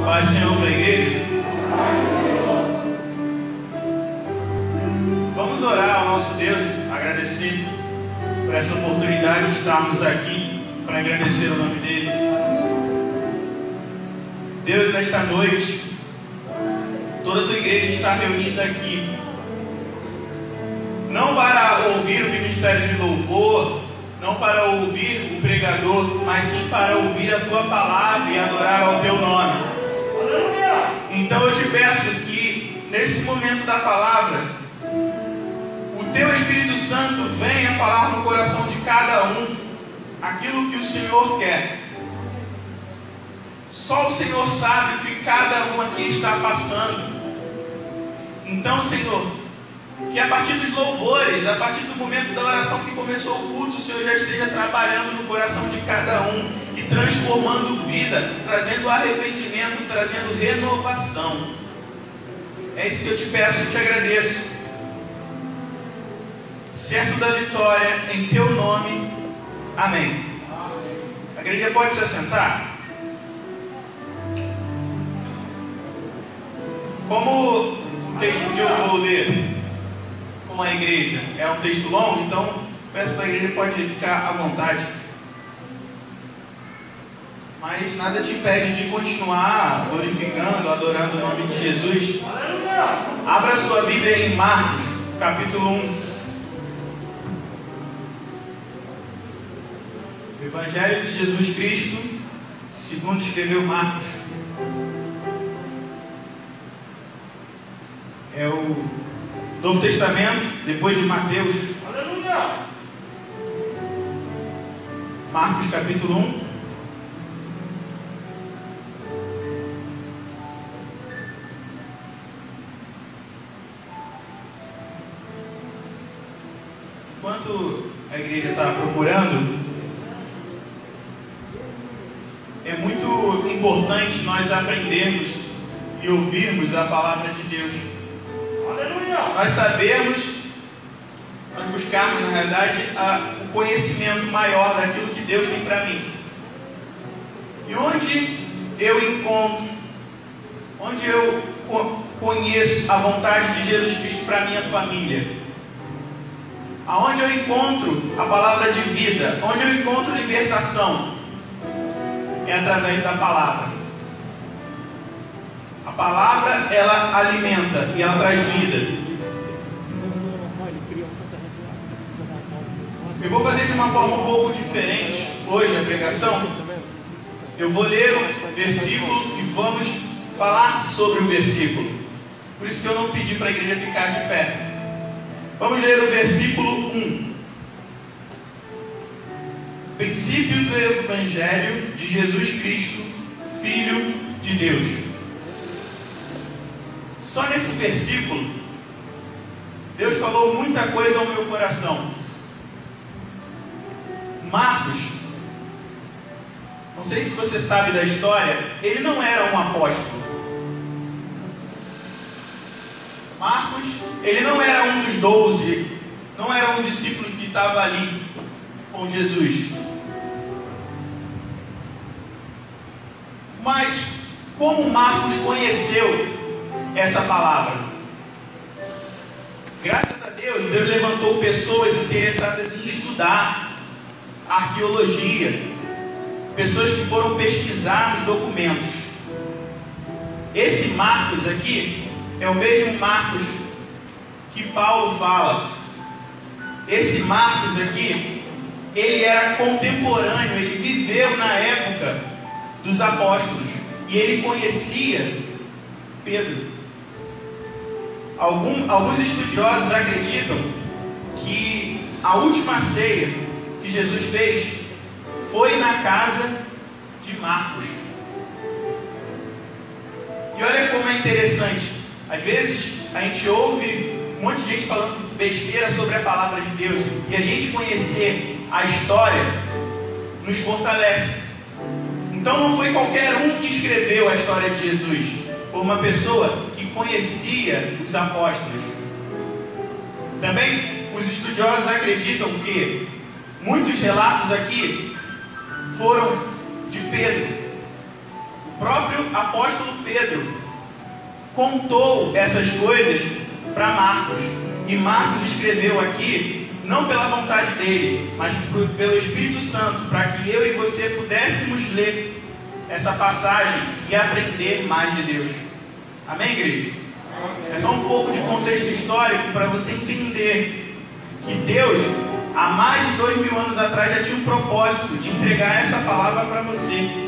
Paz, Senhor, para a igreja. Vamos orar ao nosso Deus, agradecer por essa oportunidade de estarmos aqui para agradecer o nome dele. Deus, nesta noite, toda a tua igreja está reunida aqui, não para ouvir o ministério de louvor, não para ouvir o pregador, mas sim para ouvir a tua palavra e adorar ao teu nome. Então eu te peço que nesse momento da palavra, o teu Espírito Santo venha falar no coração de cada um aquilo que o Senhor quer. Só o Senhor sabe o que cada um aqui está passando. Então, Senhor, que a partir dos louvores, a partir do momento da oração que começou o culto, o Senhor já esteja trabalhando no coração de cada um e transformando vida, trazendo arrependimento, trazendo renovação. É isso que eu te peço e te agradeço. Certo da vitória, em teu nome. Amém. A igreja pode se assentar? Como o texto que eu vou ler com a igreja é um texto longo, então peço para a igreja pode ficar à vontade. Mas nada te impede de continuar glorificando, adorando o nome de Jesus. Abra sua Bíblia em Marcos, capítulo 1. O Evangelho de Jesus Cristo, segundo escreveu Marcos. É o Novo Testamento, depois de Mateus. Aleluia! Marcos capítulo 1. Enquanto a igreja está procurando, é muito importante nós aprendermos e ouvirmos a palavra de Deus. Nós sabemos, nós buscarmos na realidade o conhecimento maior daquilo que Deus tem para mim. E onde eu encontro, onde eu conheço a vontade de Jesus Cristo para a minha família, aonde eu encontro a palavra de vida, onde eu encontro libertação, é através da palavra. A palavra, ela alimenta e ela traz vida. Eu vou fazer de uma forma um pouco diferente hoje a pregação. Eu vou ler o versículo e vamos falar sobre o versículo. Por isso que eu não pedi para a igreja ficar de pé. Vamos ler o versículo 1. Princípio do Evangelho de Jesus Cristo, Filho de Deus. Só nesse versículo, Deus falou muita coisa ao meu coração. Marcos, não sei se você sabe da história, ele não era um apóstolo. Marcos, ele não era um dos 12, não era um discípulo que estava ali com Jesus. Mas, como Marcos conheceu essa palavra? Graças a Deus, Deus levantou pessoas interessadas em estudar arqueologia, pessoas que foram pesquisar os documentos. Esse Marcos aqui é o mesmo Marcos que Paulo fala. Esse Marcos aqui, ele era contemporâneo, ele viveu na época dos apóstolos e ele conhecia Pedro. Alguns estudiosos acreditam que a última ceia que Jesus fez foi na casa de Marcos. E olha como é interessante. Às vezes a gente ouve um monte de gente falando besteira sobre a palavra de Deus, e a gente conhecer a história nos fortalece. Então não foi qualquer um que escreveu a história de Jesus, foi uma pessoa que conhecia os apóstolos. Também os estudiosos acreditam que muitos relatos aqui foram de Pedro. O próprio apóstolo Pedro contou essas coisas para Marcos. E Marcos escreveu aqui, não pela vontade dele, mas pelo Espírito Santo, para que eu e você pudéssemos ler essa passagem e aprender mais de Deus. Amém, igreja? É só um pouco de contexto histórico para você entender que Deus, há mais de 2000 anos atrás, já tinha um propósito de entregar essa palavra para você.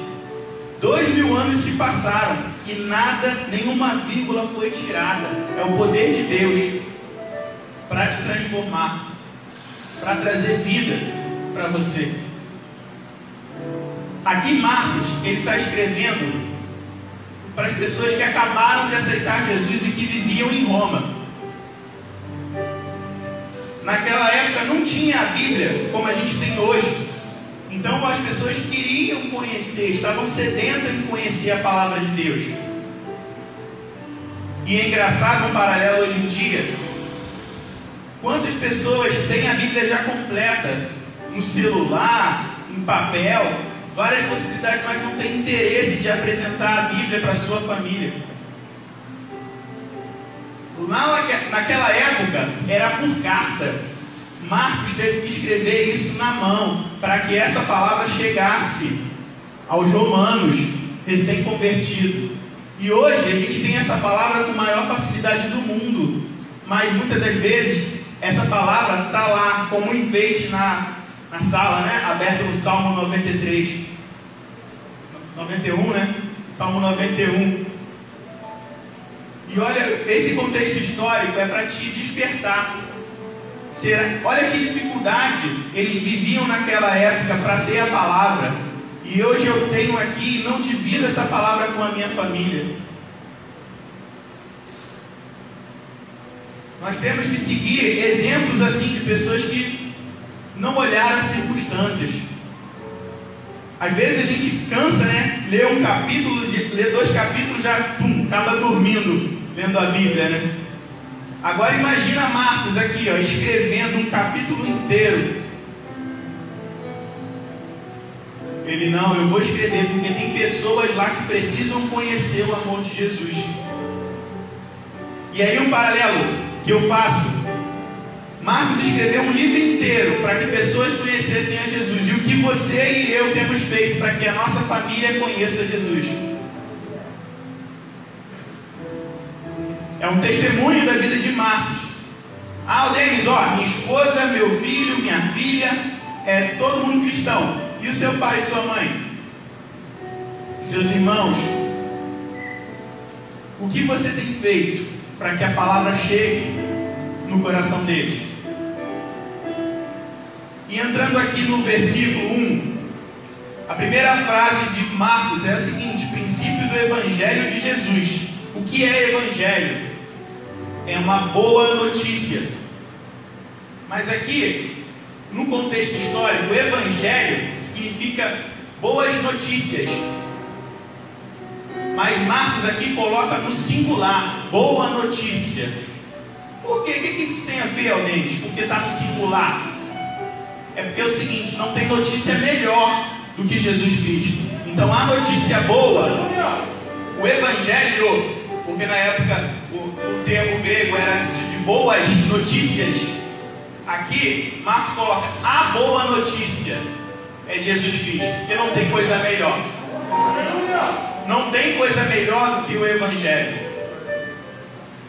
2000 anos se passaram e nada, nenhuma vírgula foi tirada. É o poder de Deus para te transformar, para trazer vida para você. Aqui Marcos, ele está escrevendo para as pessoas que acabaram de aceitar Jesus e que viviam em Roma. Naquela época não tinha a Bíblia como a gente tem hoje. Então as pessoas queriam conhecer, estavam sedentas em conhecer a palavra de Deus. E é engraçado um paralelo hoje em dia. Quantas pessoas têm a Bíblia já completa no celular, em papel, várias possibilidades, mas não têm interesse de apresentar a Bíblia para a sua família. Naquela época era por carta. Marcos teve que escrever isso na mão para que essa palavra chegasse aos romanos recém-convertidos. E hoje a gente tem essa palavra com maior facilidade do mundo, mas muitas das vezes essa palavra está lá como um enfeite na sala, né? Aberto no Salmo 93, 91, né? Salmo 91. E olha, esse contexto histórico é para te despertar. Olha que dificuldade eles viviam naquela época para ter a palavra. E hoje eu tenho aqui, não divido essa palavra com a minha família. Nós temos que seguir exemplos assim de pessoas que não olharam as circunstâncias. Às vezes a gente cansa, né? Ler um capítulo, ler 2 capítulos, já acaba dormindo lendo a Bíblia, né? Agora imagina Marcos aqui, ó, escrevendo um capítulo inteiro. Ele, não, eu vou escrever porque tem pessoas lá que precisam conhecer o amor de Jesus. E aí um paralelo que eu faço: Marcos escreveu um livro inteiro para que pessoas conhecessem a Jesus. E o que você e eu temos feito para que a nossa família conheça Jesus? É um testemunho da vida de Marcos. Ah, o Denis, ó, minha esposa, meu filho, minha filha, é todo mundo cristão. E o seu pai e sua mãe? Seus irmãos? O que você tem feito para que a palavra chegue no coração deles? E entrando aqui no versículo 1, a primeira frase de Marcos é a seguinte: princípio do Evangelho de Jesus. O que é Evangelho? É uma boa notícia. Mas aqui, no contexto histórico, Evangelho significa boas notícias. Mas Marcos aqui coloca no singular, boa notícia. Por quê? O que isso tem a ver, Aldenis? Porque está no singular. É porque é o seguinte: não tem notícia melhor do que Jesus Cristo. Então a notícia boa, o Evangelho, porque na época o termo grego era de boas notícias. Aqui Marcos coloca a boa notícia é Jesus Cristo, porque não tem coisa melhor. Não tem coisa melhor do que o Evangelho.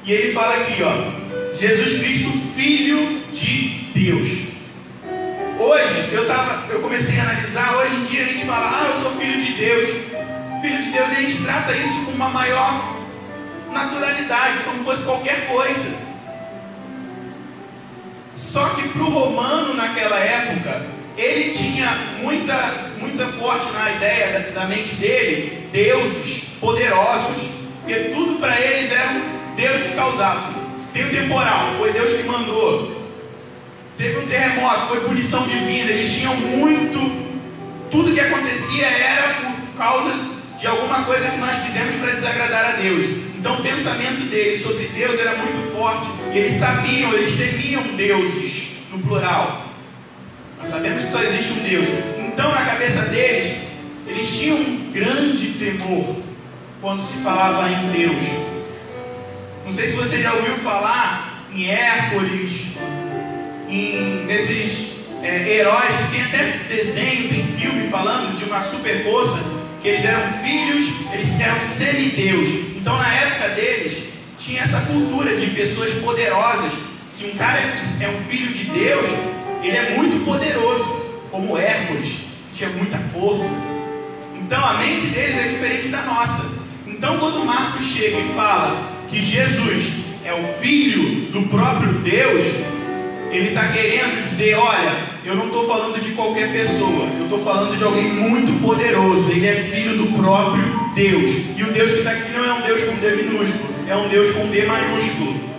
E ele fala aqui, ó, Jesus Cristo, Filho de Deus. Hoje eu comecei a analisar. Hoje em dia a gente fala: eu sou filho de Deus. Filho de Deus, e a gente trata isso com uma maior naturalidade, como fosse qualquer coisa. Só que para o romano naquela época, ele tinha muita forte na ideia da mente dele, deuses poderosos, porque tudo para eles era Deus que causava. Tem o temporal, foi Deus que mandou. Teve um terremoto, foi punição divina. Eles tinham tudo que acontecia era por causa de alguma coisa que nós fizemos para desagradar a Deus. Então o pensamento deles sobre Deus era muito forte. E eles sabiam, eles temiam deuses, no plural. Nós sabemos que só existe um Deus. Então na cabeça deles, eles tinham um grande temor. quando se falava em Deus. Não sei se você já ouviu falar em Hércules, nesses heróis que tem até desenho, tem filme falando de uma super força, que eles eram filhos, eles eram semideus. Então na época deles tinha essa cultura de pessoas poderosas. Se um cara é um filho de Deus, ele é muito poderoso, como Hércules, tinha muita força. Então a mente deles é diferente da nossa. Então quando Marcos chega e fala que Jesus é o Filho do próprio Deus, ele está querendo dizer, olha, eu não estou falando de qualquer pessoa, eu estou falando de alguém muito poderoso. Ele é Filho do próprio Deus. E o Deus que está aqui não é um Deus com D minúsculo, é um Deus com D maiúsculo.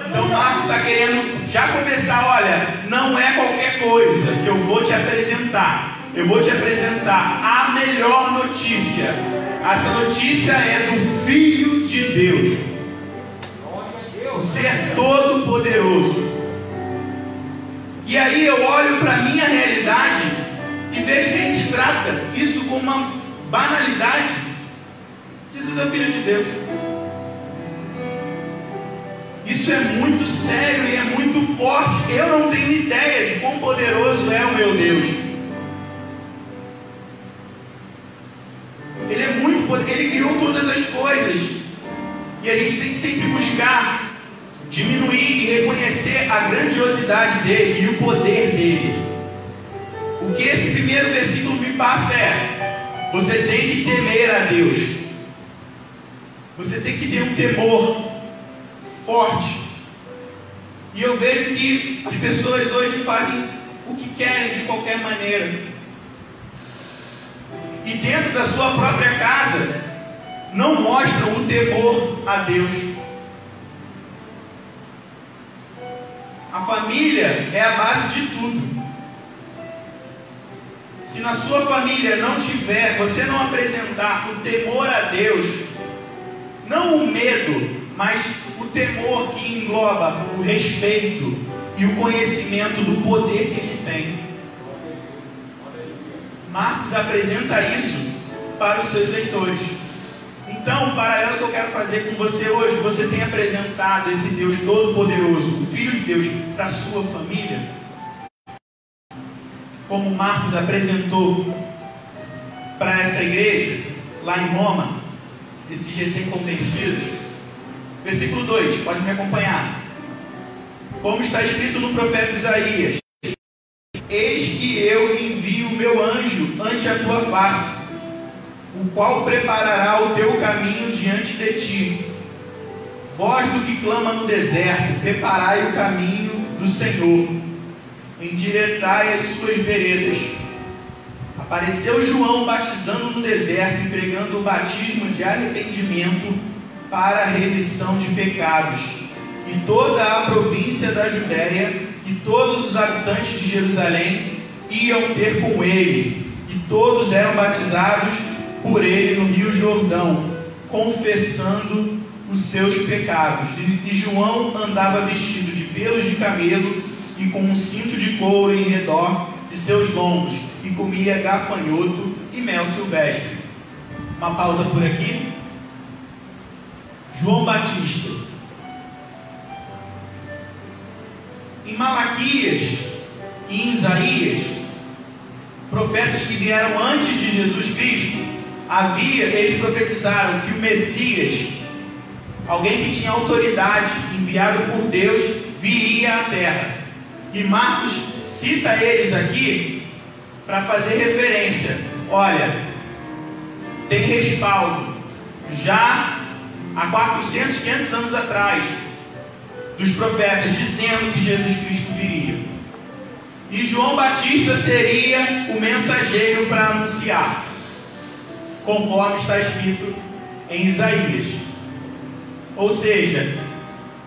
Então Marcos está querendo já começar, olha, não é qualquer coisa que eu vou te apresentar. Eu vou te apresentar a melhor notícia. Essa notícia é do Filho de Deus, o ser todo poderoso. E aí eu olho para a minha realidade e vejo que a gente trata isso como uma banalidade. Jesus é o Filho de Deus. Isso é muito sério e é muito forte. Eu não tenho ideia de quão poderoso é o meu Deus. Ele é muito poderoso. Ele criou todas as coisas. E a gente tem que sempre buscar diminuir e reconhecer a grandiosidade dele e o poder dele. O que esse primeiro versículo me passa é: você tem que temer a Deus. Você tem que ter um temor forte. E eu vejo que as pessoas hoje fazem o que querem de qualquer maneira. E dentro da sua própria casa não mostram o temor a Deus. A família é a base de tudo. Se na sua família não tiver, você não apresentar o temor a Deus, não o medo, mas o temor que engloba o respeito e o conhecimento do poder que ele tem. Marcos apresenta isso para os seus leitores. Então, o paralelo que eu quero fazer com você hoje: você tem apresentado esse Deus todo-poderoso, o Filho de Deus, para a sua família? Como Marcos apresentou para essa igreja, lá em Roma, esses recém-convertidos. Versículo 2, pode me acompanhar. Como está escrito no profeta Isaías: eis que eu envio o meu anjo ante a tua face, o qual preparará o teu caminho diante de ti. Vós do que clama no deserto, preparai o caminho do Senhor, endireitai as suas veredas. Apareceu João batizando no deserto e pregando o batismo de arrependimento para a remissão de pecados. E toda a província da Judéia e todos os habitantes de Jerusalém iam ter com ele, e todos eram batizados por ele no Rio Jordão, confessando os seus pecados. E João andava vestido de pelos de camelo e com um cinto de couro em redor de seus lombos, e comia gafanhoto e mel silvestre. Uma pausa por aqui. João Batista. Em Malaquias e em Isaías, profetas que vieram antes de Jesus Cristo, eles profetizaram que o Messias, alguém que tinha autoridade, enviado por Deus, viria à terra. E Marcos cita eles aqui para fazer referência. Olha, tem respaldo já há 400, 500 anos atrás dos profetas dizendo que Jesus Cristo viria. E João Batista seria o mensageiro para anunciar, conforme está escrito em Isaías. Ou seja,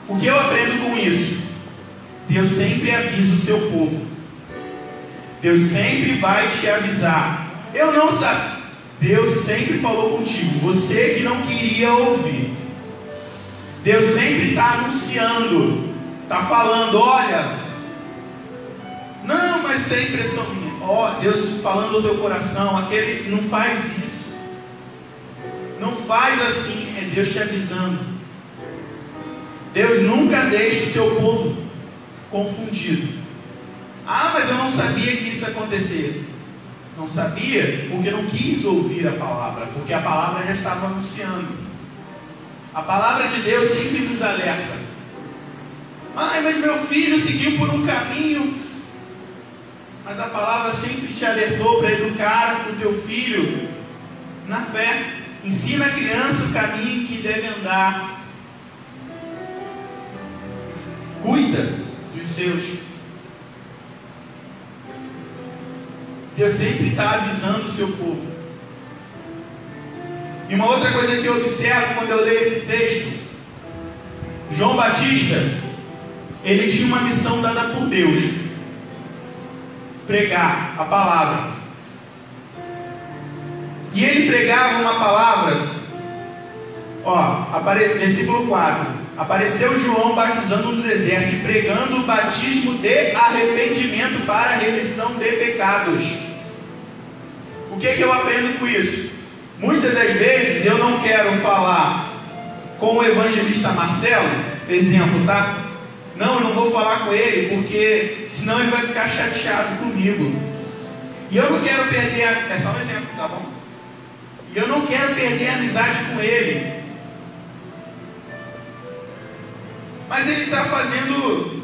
o que eu aprendo com isso? Deus sempre avisa o seu povo. Deus sempre vai te avisar. Eu não sabia. Deus sempre falou contigo, você que não queria ouvir. Deus sempre está anunciando, está falando: olha, não, mas isso é impressão minha. Ó, Deus falando no teu coração, aquele não faz isso. faz assim, é Deus te avisando. Deus nunca deixa o seu povo confundido. Ah, mas eu não sabia que isso ia acontecer. Não sabia porque não quis ouvir a palavra, porque a palavra já estava anunciando. A palavra de Deus sempre nos alerta. Ai, mas meu filho seguiu por um caminho. Mas a palavra sempre te alertou para educar o teu filho na fé. Ensina a criança o caminho que deve andar. Cuida dos seus. Deus sempre está avisando o seu povo. E uma outra coisa que eu observo quando eu leio esse texto, João Batista, ele tinha uma missão dada por Deus: pregar a palavra. E ele pregava uma palavra, versículo 4: apareceu João batizando no deserto e pregando o batismo de arrependimento para a remissão de pecados. O que eu aprendo com isso? Muitas das vezes eu não quero falar com o evangelista Marcelo, exemplo, tá? Não, eu não vou falar com ele, porque senão ele vai ficar chateado comigo. E eu não quero perder é só um exemplo, tá bom? E eu não quero perder a amizade com ele. Mas ele está fazendo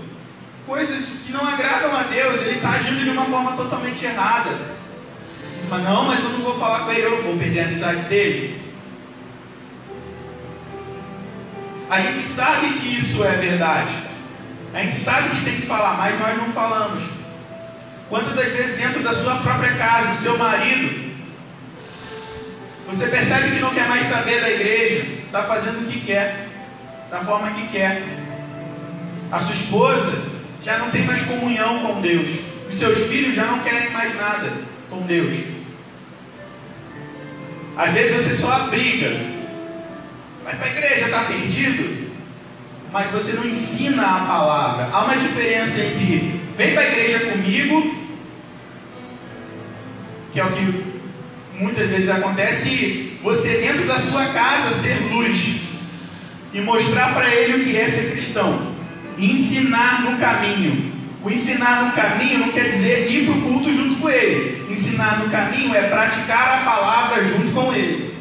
coisas que não agradam a Deus. Ele está agindo de uma forma totalmente errada. Mas não, mas eu não vou falar com ele, eu vou perder a amizade dele. A gente sabe que isso é verdade. A gente sabe que tem que falar, mas nós não falamos. Quantas das vezes dentro da sua própria casa, o seu marido, você percebe que não quer mais saber da igreja, está fazendo o que quer, da forma que quer. A sua esposa já não tem mais comunhão com Deus. Os seus filhos já não querem mais nada com Deus. Às vezes você só abriga. Vai para a igreja, está perdido? Mas você não ensina a palavra. Há uma diferença entre vem para a igreja comigo, que é o que muitas vezes acontece, e você dentro da sua casa ser luz e mostrar para ele o que é ser cristão, e ensinar no caminho. O ensinar no caminho não quer dizer ir para o culto junto com ele. Ensinar no caminho é praticar a palavra junto com ele.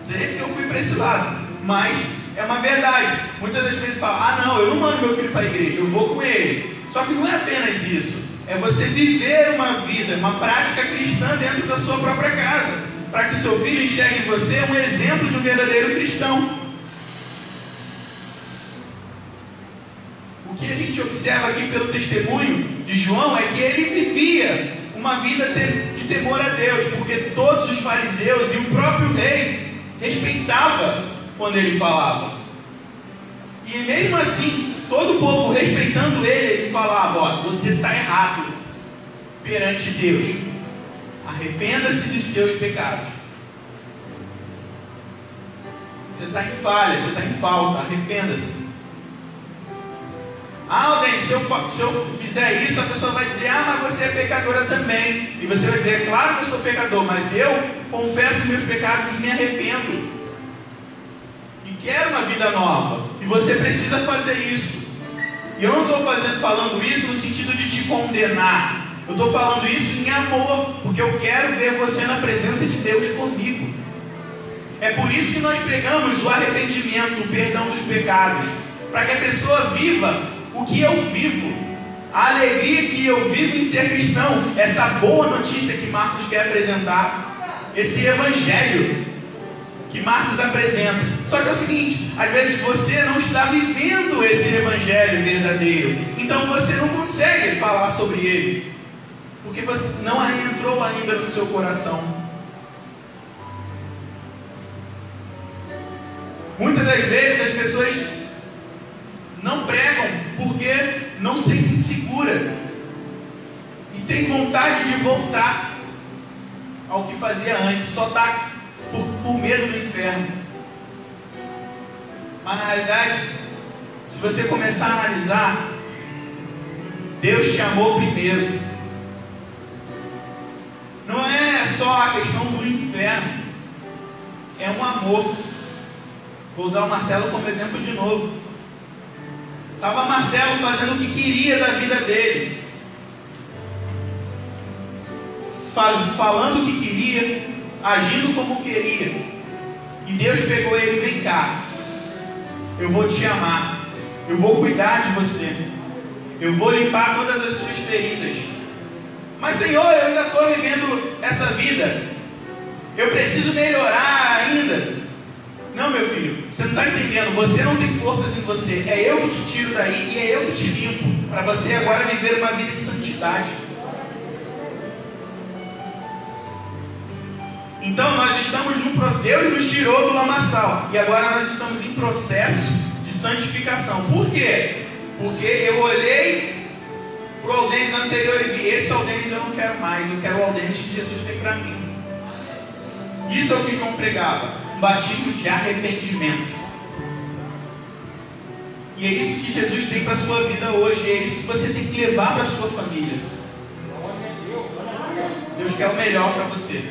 Direito que eu fui para esse lado, mas é uma verdade. Muitas das vezes falam, ah não, eu não mando meu filho para a igreja, eu vou com ele. Só que não é apenas isso, é você viver uma vida, uma prática cristã dentro da sua própria casa, para que o seu filho enxergue em você um exemplo de um verdadeiro cristão. O que a gente observa aqui pelo testemunho de João é que ele vivia uma vida de temor a Deus, porque todos os fariseus e o próprio rei respeitava quando ele falava. E mesmo assim, todo o povo respeitando ele falava, ó, você está errado perante Deus. Arrependa-se dos seus pecados. Você está em falha, você está em falta, arrependa-se. Ah, Alden, se eu fizer isso, a pessoa vai dizer, ah, mas você é pecadora também. E você vai dizer, é claro que eu sou pecador, mas eu confesso meus pecados e me arrependo. E quero uma vida nova. E você precisa fazer isso. E eu não estou falando isso no sentido de te condenar. Eu estou falando isso em amor, porque eu quero ver você na presença de Deus comigo. É por isso que nós pregamos o arrependimento, o perdão dos pecados, para que a pessoa viva o que eu vivo, a alegria que eu vivo em ser cristão, essa boa notícia que Marcos quer apresentar, esse evangelho que Marcos apresenta. Só que é o seguinte, às vezes você não está vivendo esse evangelho verdadeiro, então você não consegue falar sobre ele, porque você não entrou ainda no seu coração. Muitas das vezes as pessoas não pregam porque não se sentem seguras e tem vontade de voltar ao que fazia antes, só está por medo do inferno. Mas na realidade, se você começar a analisar, Deus te amou primeiro. Não é só a questão do inferno é um amor. Vou usar o Marcelo como exemplo de novo. Estava Marcelo fazendo o que queria da vida dele, falando o que queria, agindo como queria. E Deus pegou ele: vem cá, eu vou te amar, eu vou cuidar de você, eu vou limpar todas as suas feridas. Mas Senhor, eu ainda estou vivendo essa vida, eu preciso melhorar ainda. Não, meu filho, você não está entendendo, você não tem forças em você, é eu que te tiro daí e é eu que te limpo, para você agora viver uma vida de santidade. Então nós estamos Deus nos tirou do lamaçal e agora nós estamos em processo de santificação. Por quê? Porque eu olhei para o Aldenis anterior e vi: esse Aldenis eu não quero mais, eu quero o Aldenis que Jesus tem para mim. Isso é o que João pregava, um batismo de arrependimento. E é isso que Jesus tem para a sua vida hoje, é isso que você tem que levar para a sua família. Deus quer o melhor para você.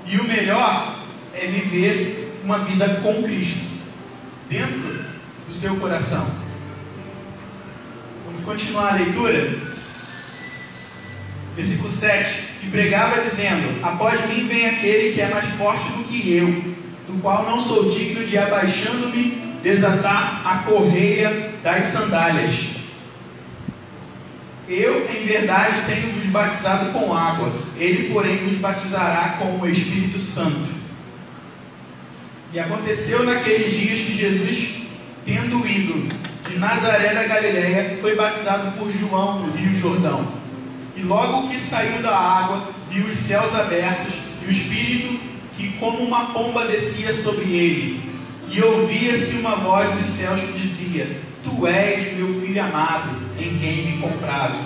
E o melhor é viver uma vida com Cristo dentro do seu coração. Vamos continuar a leitura. Versículo 7. Que pregava dizendo: após mim vem aquele que é mais forte do que eu, do qual não sou digno de, abaixando-me, desatar a correia das sandálias. Eu, em verdade, tenho vos batizado com água, ele, porém, vos batizará com o Espírito Santo. E aconteceu naqueles dias que Jesus, tendo ido de Nazaré da Galileia, foi batizado por João no Rio Jordão. E logo que saiu da água, viu os céus abertos e o Espírito que como uma pomba descia sobre ele. E ouvia-se uma voz dos céus que dizia: Tu és meu filho amado, em quem me comprazo.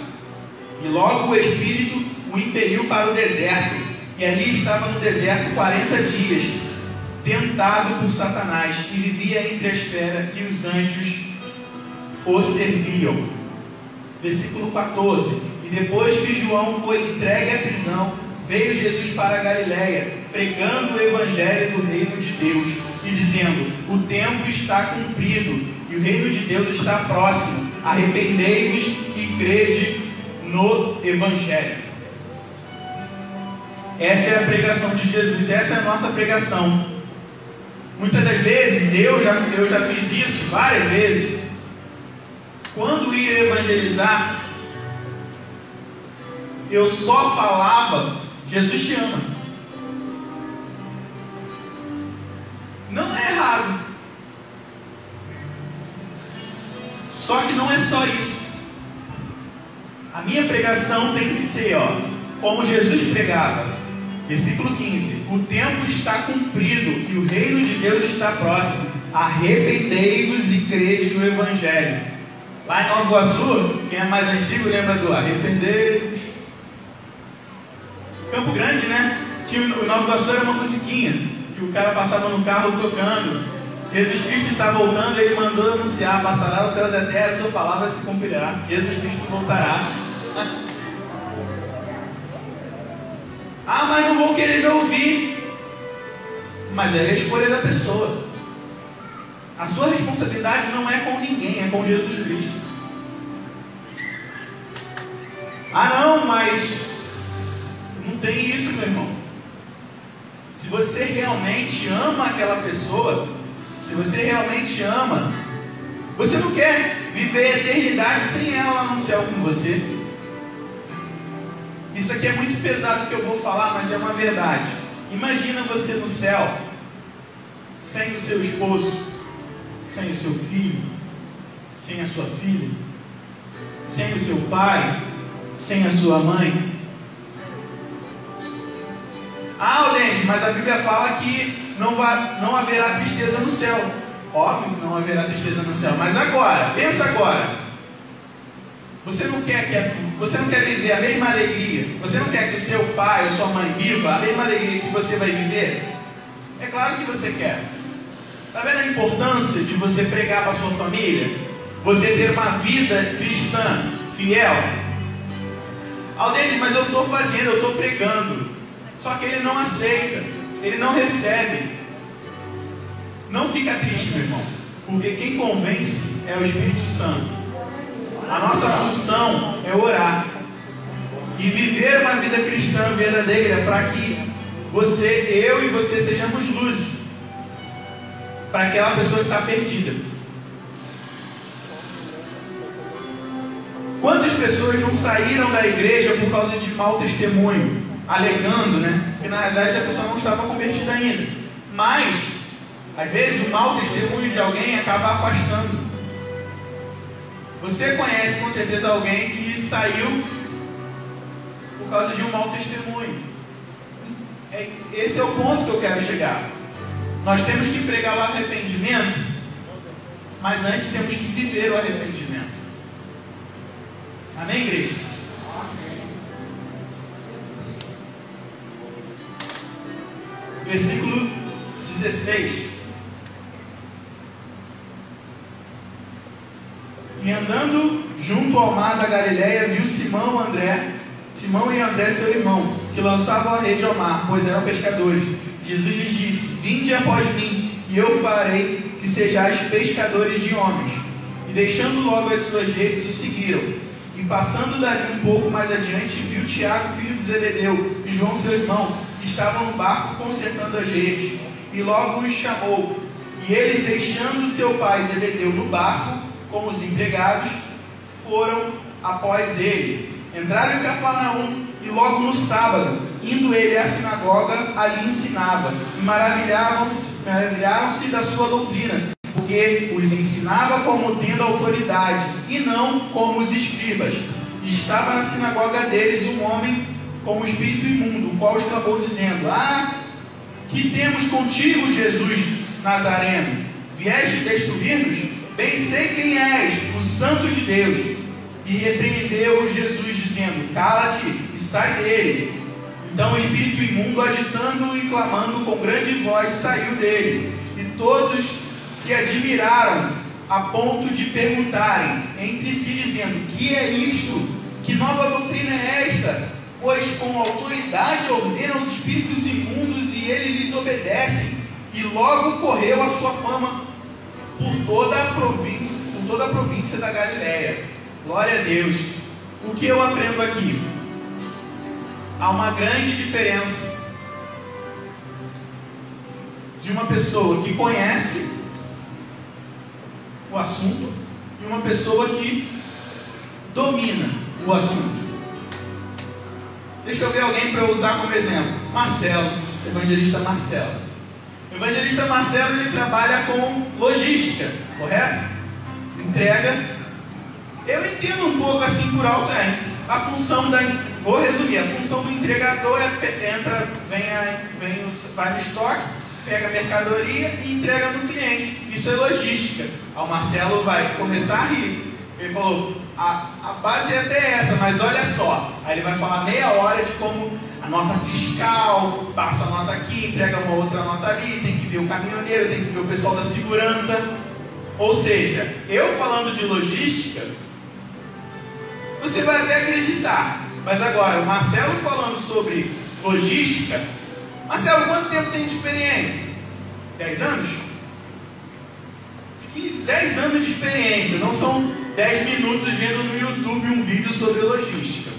E logo o Espírito o impeliu para o deserto, e ali estava no deserto 40 dias, tentado por Satanás, e vivia entre as feras, e os anjos o serviam. Versículo 14. E depois que João foi entregue à prisão, veio Jesus para a Galileia, pregando o evangelho do reino de Deus, e dizendo: o tempo está cumprido, e o reino de Deus está próximo. Arrependei-vos e crede no evangelho. Essa é a pregação de Jesus, essa é a nossa pregação. Muitas das vezes, eu já fiz isso várias vezes. Quando ia evangelizar, eu só falava: Jesus te ama. Não é errado, só que não é só isso. A minha pregação tem que ser, como Jesus pregava. Versículo 15: o tempo está cumprido e o reino de Deus está próximo. Arrependei-vos e crede no evangelho. Lá em Nova Iguaçu, quem é mais antigo lembra do arrependei-vos. Campo Grande, né? O Nova Iguaçu era uma musiquinha que o cara passava no carro tocando. Jesus Cristo está voltando, ele mandou anunciar: passará os céus e a terra, a sua palavra se cumprirá. Jesus Cristo voltará. Ah, mas não vou querer ouvir. Mas é a escolha da pessoa. A sua responsabilidade não é com ninguém, é com Jesus Cristo. Ah não, mas não tem isso, meu irmão. Se você realmente ama aquela pessoa, se você realmente ama, você não quer viver a eternidade sem ela lá no céu com você. Isso aqui é muito pesado que eu vou falar, mas é uma verdade. Imagina você no céu, sem o seu esposo, sem o seu filho, sem a sua filha, sem o seu pai, sem a sua mãe. Ah, Aldenis, mas a Bíblia fala que não haverá tristeza no céu. Óbvio que não haverá tristeza no céu. Mas agora, pensa agora. Você não quer viver a mesma alegria? Você não quer que o seu pai ou sua mãe viva a mesma alegria que você vai viver? É claro que você quer. Está vendo a importância de você pregar para a sua família? Você ter uma vida cristã fiel? Aldenis, mas eu estou fazendo, eu estou pregando. Só que ele não aceita, ele não recebe. Não fica triste, meu irmão, porque quem convence é o Espírito Santo. A nossa função é orar e viver uma vida cristã verdadeira para que eu e você sejamos luzes para aquela pessoa que está perdida. Quantas pessoas não saíram da igreja por causa de mau testemunho, alegando, que na realidade a pessoa não estava convertida ainda, mas às vezes o mau testemunho de alguém acaba afastando. Você conhece com certeza alguém que saiu por causa de um mau testemunho. Esse é o ponto que eu quero chegar. Nós temos que pregar o arrependimento, mas antes temos que viver o arrependimento. Amém, igreja? Amém. Versículo 16. E andando junto ao mar da Galileia, viu Simão e André seu irmão, que lançavam a rede ao mar, pois eram pescadores. Jesus lhes disse: vinde após mim, e eu farei que sejais pescadores de homens. E deixando logo as suas redes, o seguiram. E passando dali um pouco mais adiante, viu Tiago, filho de Zebedeu, e João seu irmão, que estavam no barco consertando as redes. E logo os chamou. E eles, deixando seu pai Zebedeu no barco com os empregados, foram após ele. Entraram em Cafarnaum, e logo no sábado, indo ele à sinagoga, ali ensinava. E maravilharam-se da sua doutrina, porque os ensinava como tendo autoridade, e não como os escribas. E estava na sinagoga deles um homem com o espírito imundo, o qual exclamou dizendo: que temos contigo, Jesus Nazareno? Vieste destruir-nos? Bem sei quem és, o Santo de Deus. E repreendeu Jesus, dizendo: cala-te e sai dele. Então o espírito imundo, agitando-o e clamando com grande voz, saiu dele. E todos se admiraram, a ponto de perguntarem entre si, dizendo: que é isto? Que nova doutrina é esta? Pois com autoridade ordenam os espíritos imundos, e eles lhes obedecem. E logo correu a sua fama por toda a província da Galileia. Glória a Deus. O que eu aprendo aqui? Há uma grande diferença de uma pessoa que conhece o assunto e uma pessoa que domina o assunto. Deixa eu ver alguém para eu usar como exemplo. Marcelo, evangelista Marcelo. O evangelista Marcelo, ele trabalha com logística, correto? Entrega. Eu entendo um pouco assim por alto, a função vou resumir, a função do entregador vai no estoque, pega a mercadoria e entrega no cliente. Isso é logística. O Marcelo vai começar a rir. Ele falou: a base é até essa, mas olha só. Aí ele vai falar meia hora de como a nota fiscal, passa a nota aqui, entrega uma outra nota ali, tem que ver o caminhoneiro, tem que ver o pessoal da segurança. Ou seja, eu falando de logística, você vai até acreditar. Mas agora, o Marcelo falando sobre logística. Marcelo, quanto tempo tem de experiência? 10 anos? 15, 10 anos de experiência. Não são 10 minutos vendo no YouTube um vídeo sobre logística.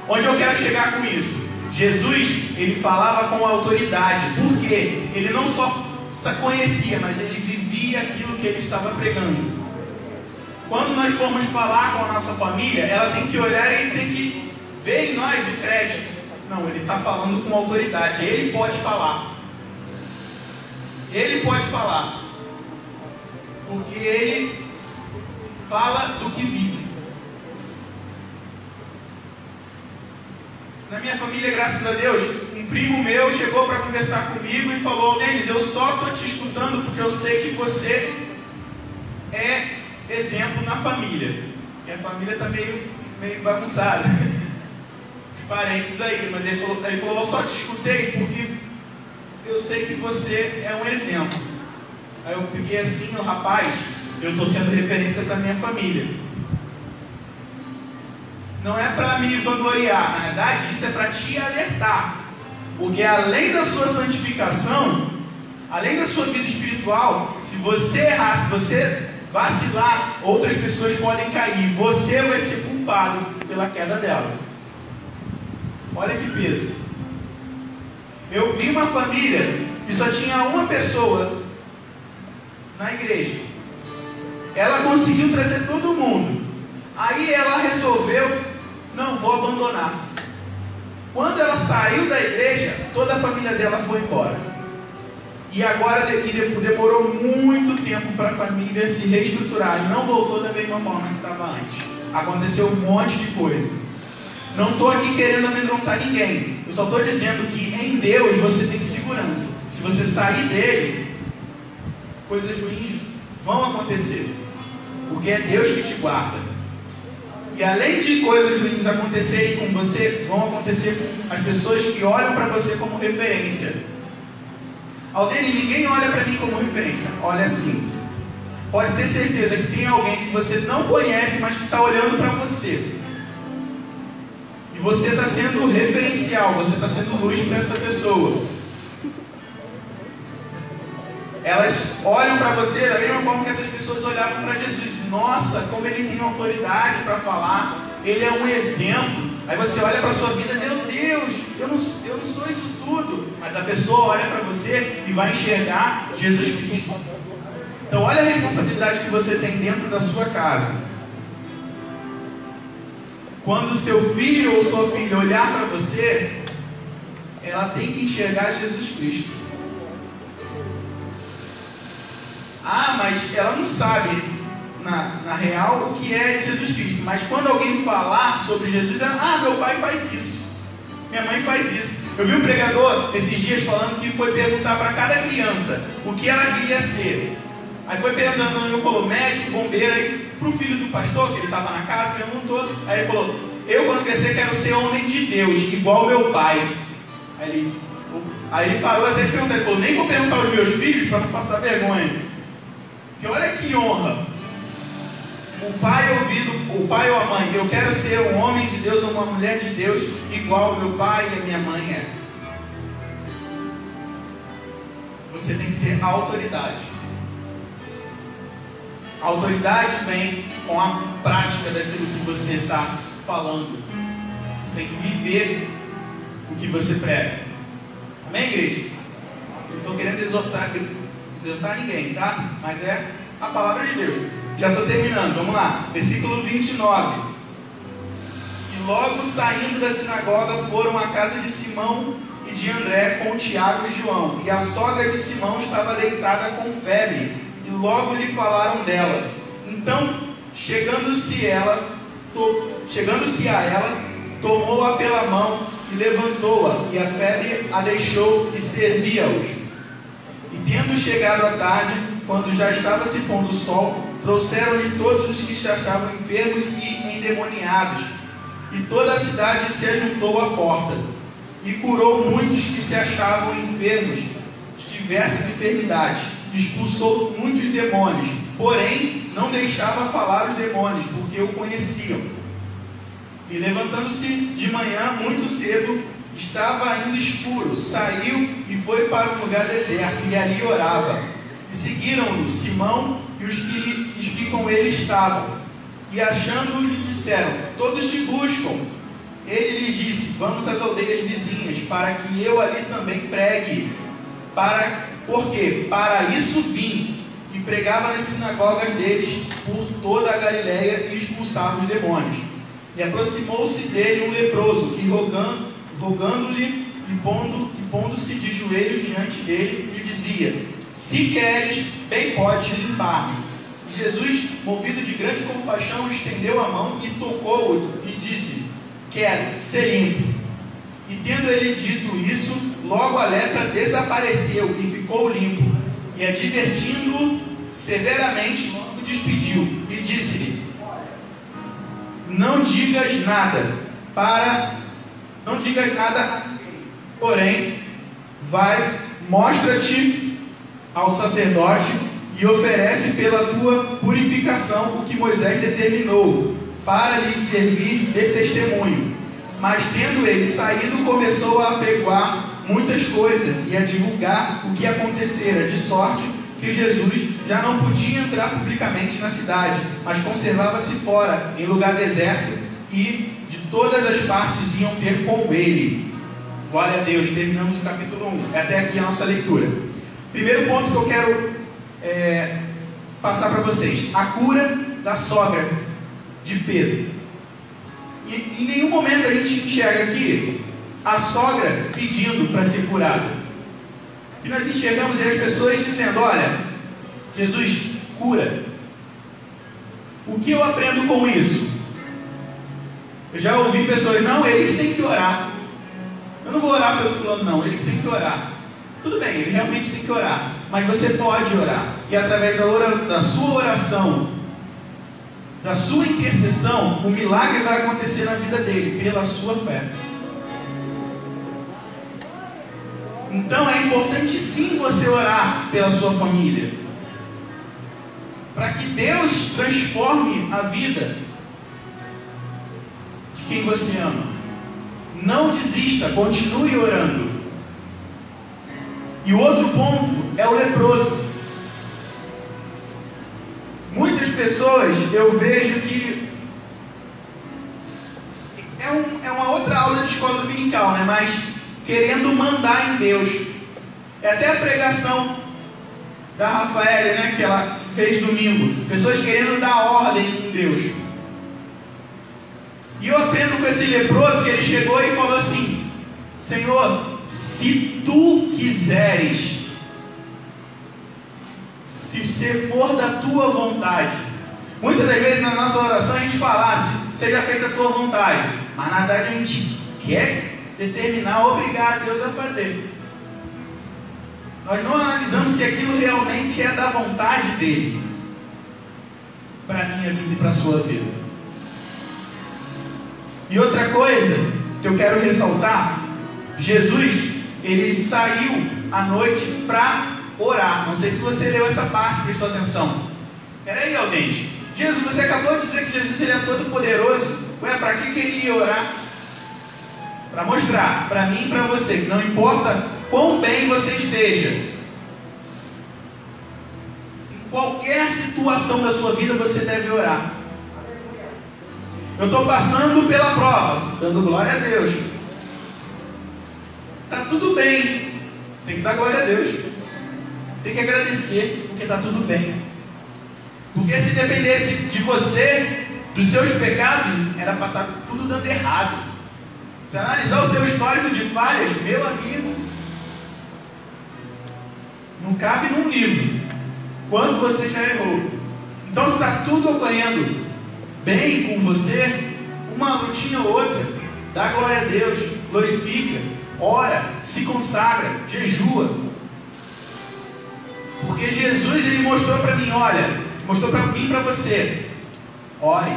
Onde eu quero chegar com isso? Jesus, ele falava com autoridade. Por quê? Ele não só conhecia, mas ele vivia aquilo que ele estava pregando. Quando nós formos falar com a nossa família, ela tem que olhar e tem que ver em nós o crédito. Não, ele está falando com autoridade. Ele pode falar. Ele pode falar. Porque ele fala do que vive. Na minha família, graças a Deus, um primo meu chegou para conversar comigo e falou: Denis, eu só estou te escutando porque eu sei que você é exemplo na família. E a família está meio bagunçada. Os parentes aí. Mas ele falou: eu só te escutei porque eu sei que você é um exemplo. Aí eu fiquei assim: rapaz, eu estou sendo referência para minha família. Não é para me vangloriar, na verdade isso é para te alertar. Porque além da sua santificação, além da sua vida espiritual, se você errar, se você vacilar, outras pessoas podem cair. Você vai ser culpado pela queda dela. Olha que peso. Eu vi uma família que só tinha uma pessoa na igreja. Ela conseguiu trazer todo mundo. Aí ela resolveu, não vou abandonar. Quando ela saiu da igreja, toda a família dela foi embora. E agora demorou muito tempo para a família se reestruturar. E não voltou da mesma forma que estava antes. Aconteceu um monte de coisa. Não estou aqui querendo amedrontar ninguém. Eu só estou dizendo que em Deus você tem segurança. Se você sair dele, coisas ruins vão acontecer. Porque é Deus que te guarda. E além de coisas ruins acontecerem com você, vão acontecer com as pessoas que olham para você como referência. Aldene, ninguém olha para mim como referência. Olha assim. Pode ter certeza que tem alguém que você não conhece, mas que está olhando para você. E você está sendo referencial, você está sendo luz para essa pessoa. Elas olham para você da mesma forma que essas pessoas olhavam para Jesus. Nossa, como ele tem autoridade para falar. Ele é um exemplo. Aí você olha para a sua vida, meu Deus, eu não sou isso tudo. Mas a pessoa olha para você e vai enxergar Jesus Cristo. Então olha a responsabilidade que você tem dentro da sua casa. Quando seu filho ou sua filha olhar para você, ela tem que enxergar Jesus Cristo. Ah, mas ela não sabe na real o que é Jesus Cristo. Mas quando alguém falar sobre Jesus, ela, meu pai faz isso, minha mãe faz isso. Eu vi um pregador esses dias falando que foi perguntar para cada criança o que ela queria ser. Aí foi perguntando, eu falou médico, bombeiro. Aí pro filho do pastor, que ele estava na casa, perguntou. Aí ele falou, eu quando crescer quero ser homem de Deus, igual meu pai. Aí ele parou até de perguntar, ele falou, nem vou perguntar aos meus filhos para não passar vergonha. Porque olha que honra. O pai ou a mãe, eu quero ser um homem de Deus ou uma mulher de Deus igual meu pai e a minha mãe é. Você tem que ter autoridade. A autoridade vem com a prática daquilo que você está falando. Você tem que viver o que você prega. Amém, igreja? Eu não estou querendo exortar ninguém, tá? Mas é a palavra de Deus. Já estou terminando, vamos lá. Versículo 29. E logo saindo da sinagoga foram à casa de Simão e de André com Tiago e João. E a sogra de Simão estava deitada com febre. E logo lhe falaram dela. Então, chegando-se a ela, tomou-a pela mão e levantou-a. E a febre a deixou e servia-os. E tendo chegado à tarde, quando já estava se pondo o sol, trouxeram-lhe todos os que se achavam enfermos e endemoniados. E toda a cidade se ajuntou à porta. E curou muitos que se achavam enfermos de diversas enfermidades. Expulsou muitos demônios. Porém, não deixava falar os demônios, porque o conheciam. E levantando-se de manhã muito cedo, estava ainda escuro, saiu e foi para um lugar deserto, e ali orava. E seguiram-no Simão e os que com ele estavam. E achando-o, lhe disseram, todos te buscam. Ele lhes disse, vamos às aldeias vizinhas, para que eu ali também pregue. Porque para isso vim. E pregava nas sinagogas deles por toda a Galileia e expulsava os demônios. E aproximou-se dele um leproso, que rogando-lhe e pondo-se de joelhos diante dele, lhe dizia, se queres, bem podes limpar-me. E Jesus, movido de grande compaixão, estendeu a mão e tocou-o e disse, quero, ser limpo. E tendo ele dito isso, logo a lepra desapareceu e ficou limpo. E advertindo-o severamente, logo despediu e disse-lhe, não digas nada, porém, vai, mostra-te ao sacerdote e oferece pela tua purificação o que Moisés determinou, para lhe servir de testemunho. Mas tendo ele saído, começou a apregoar muitas coisas e a divulgar o que acontecera, de sorte que Jesus já não podia entrar publicamente na cidade, mas conservava-se fora, em lugar deserto, e de todas as partes iam ter com ele. Glória a Deus, terminamos o capítulo 1. É até aqui a nossa leitura. Primeiro ponto que eu quero passar para vocês: a cura da sogra de Pedro. E em nenhum momento a gente enxerga aqui a sogra pedindo para ser curada. E nós enxergamos aí as pessoas dizendo: olha, Jesus, cura. O que eu aprendo com isso? Eu já ouvi pessoas: não, ele que tem que orar. Eu não vou orar pelo fulano, não, ele que tem que orar. Tudo bem, ele realmente tem que orar, mas você pode orar, e através da sua oração, da sua intercessão, o milagre vai acontecer na vida dele, pela sua fé. Então é importante sim você orar pela sua família, para que Deus transforme a vida de quem você ama. Não desista, continue orando. E o outro ponto é o leproso. Muitas pessoas, eu vejo que é uma outra aula de escola dominical, né? Mas querendo mandar em Deus. É até a pregação da Rafaela, né, que ela fez domingo. Pessoas querendo dar ordem em Deus. E eu aprendo com esse leproso que ele chegou e falou assim: Senhor, se tu quiseres, se for da tua vontade. Muitas das vezes na nossa oração a gente fala: seja feita a tua vontade, mas na verdade a gente quer determinar, obrigar a Deus a fazer. Nós não analisamos se aquilo realmente é da vontade dele para a minha vida e para a sua vida. E outra coisa que eu quero ressaltar: Jesus, ele saiu à noite para orar. Não sei se você leu essa parte, prestou atenção. Peraí, Aldente, Jesus, você acabou de dizer que Jesus ele é todo poderoso. Ué, para que ele ia orar? Para mostrar para mim e para você que não importa quão bem você esteja, em qualquer situação da sua vida você deve orar. Eu estou passando pela prova, dando glória a Deus. Está tudo bem, tem que dar glória a Deus, tem que agradecer, porque está tudo bem. Porque se dependesse de você, dos seus pecados, era para estar tudo dando errado. Se analisar o seu histórico de falhas, meu amigo, não cabe num livro quanto você já errou. Então, se está tudo ocorrendo bem com você, uma lutinha ou outra, dá glória a Deus, glorifica, ora, se consagra, jejua. Porque Jesus, ele mostrou para mim, olha, mostrou para mim e para você: ore.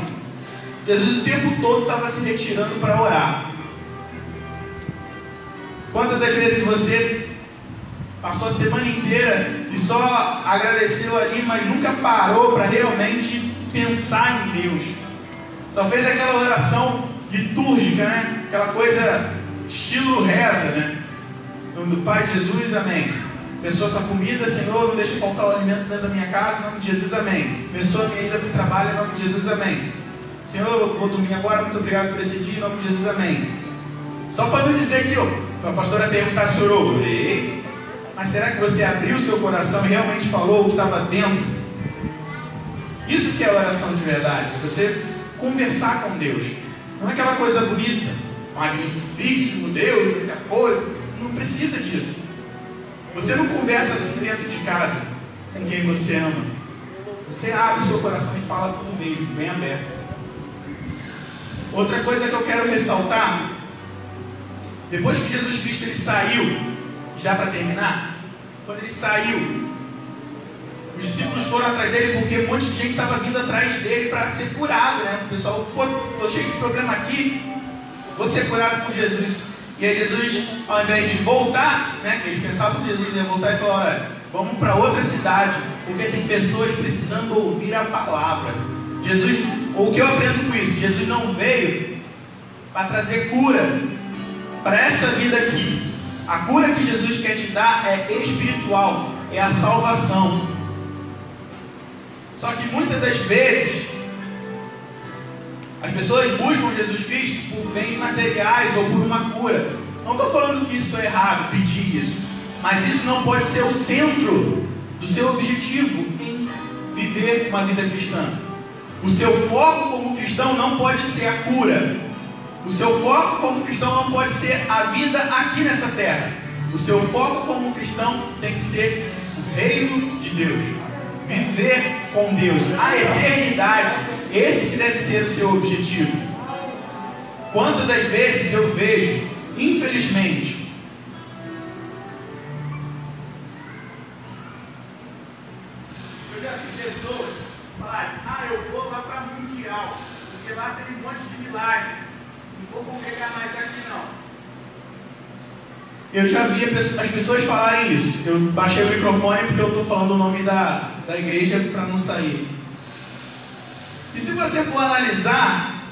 Jesus o tempo todo estava se retirando para orar. Quantas das vezes você passou a semana inteira e só agradeceu ali, mas nunca parou para realmente pensar em Deus? Só fez aquela oração litúrgica, né? Aquela coisa estilo reza, né? Em nome do Pai, Jesus, amém. Abençoa essa comida, Senhor, não deixe faltar o alimento dentro da minha casa, em nome de Jesus, amém. Abençoa a minha ida para o trabalho, em nome de Jesus, amém. Senhor, eu vou dormir agora, muito obrigado por esse dia, em nome de Jesus, amém. Só para não dizer que a pastora perguntar se orou, mas será que você abriu o seu coração e realmente falou o que estava dentro? Isso que é oração de verdade, você conversar com Deus. Não é aquela coisa bonita, magnífico Deus, muita coisa. Não precisa disso. Você não conversa assim dentro de casa com quem você ama. Você abre o seu coração e fala tudo bem aberto. Outra coisa que eu quero ressaltar: depois que Jesus Cristo ele saiu, já para terminar, quando ele saiu, os discípulos foram atrás dele porque um monte de gente estava vindo atrás dele para ser curado, né? O pessoal, estou cheio de problema aqui, vou ser curado por Jesus. E aí Jesus, ao invés de voltar, né, que eles pensavam que Jesus ia voltar, e falou: olha, vamos para outra cidade, porque tem pessoas precisando ouvir a palavra. Jesus, o que eu aprendo com isso? Jesus não veio para trazer cura para essa vida aqui. A cura que Jesus quer te dar é espiritual, é a salvação. Só que muitas das vezes as pessoas buscam Jesus Cristo por bens materiais ou por uma cura. Não estou falando que isso é errado, pedir isso, mas isso não pode ser o centro do seu objetivo em viver uma vida cristã. O seu foco como cristão não pode ser a cura. O seu foco como cristão não pode ser a vida aqui nessa terra. O seu foco como cristão tem que ser o reino de Deus. Viver com Deus, a eternidade. Esse que deve ser o seu objetivo. Quantas das vezes eu vejo, infelizmente, eu já vi pessoas falarem: eu vou lá para Mundial, porque lá tem um monte de milagre, não vou congregar mais aqui não. Eu já vi as pessoas falarem isso. Eu baixei o microfone porque eu estou falando o nome da igreja para não sair. E se você for analisar,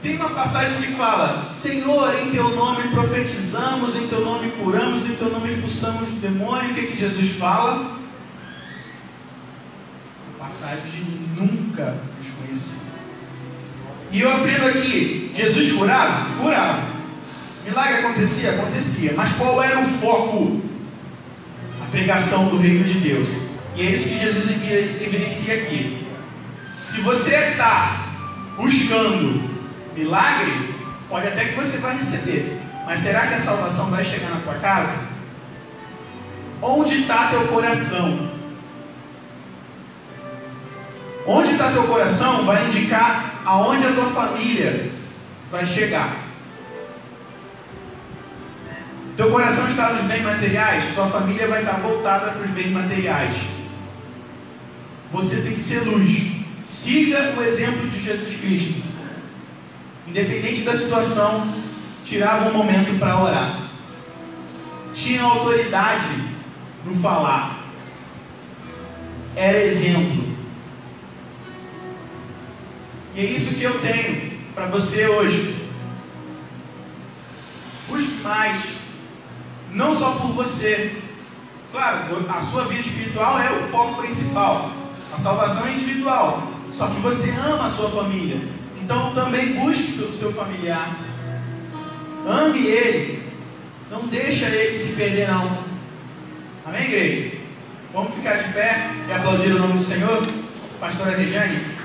tem uma passagem que fala: Senhor, em teu nome profetizamos, em teu nome curamos, em teu nome expulsamos o demônio. O que que Jesus fala? Apartai de mim, nunca os conheci. E eu aprendo aqui: Jesus curava? Curava. Milagre acontecia? Acontecia. Mas qual era o foco? A pregação do reino de Deus. E é isso que Jesus evidencia aqui. Se você está buscando milagre, pode até que você vai receber, mas será que a salvação vai chegar na tua casa? Onde está teu coração? Onde está teu coração vai indicar aonde a tua família vai chegar. Teu coração está nos bens materiais, tua família vai estar voltada para os bens materiais. Você tem que ser luz. Siga o exemplo de Jesus Cristo. Independente da situação, tirava um momento para orar. Tinha autoridade no falar. Era exemplo. E é isso que eu tenho para você hoje. Busque mais. Não só por você. Claro, a sua vida espiritual é o foco principal. A salvação é individual. Só que você ama a sua família. Então também busque pelo seu familiar. Ame ele. Não deixa ele se perder não. Amém, igreja? Vamos ficar de pé e aplaudir o nome do Senhor? Pastora Regiane.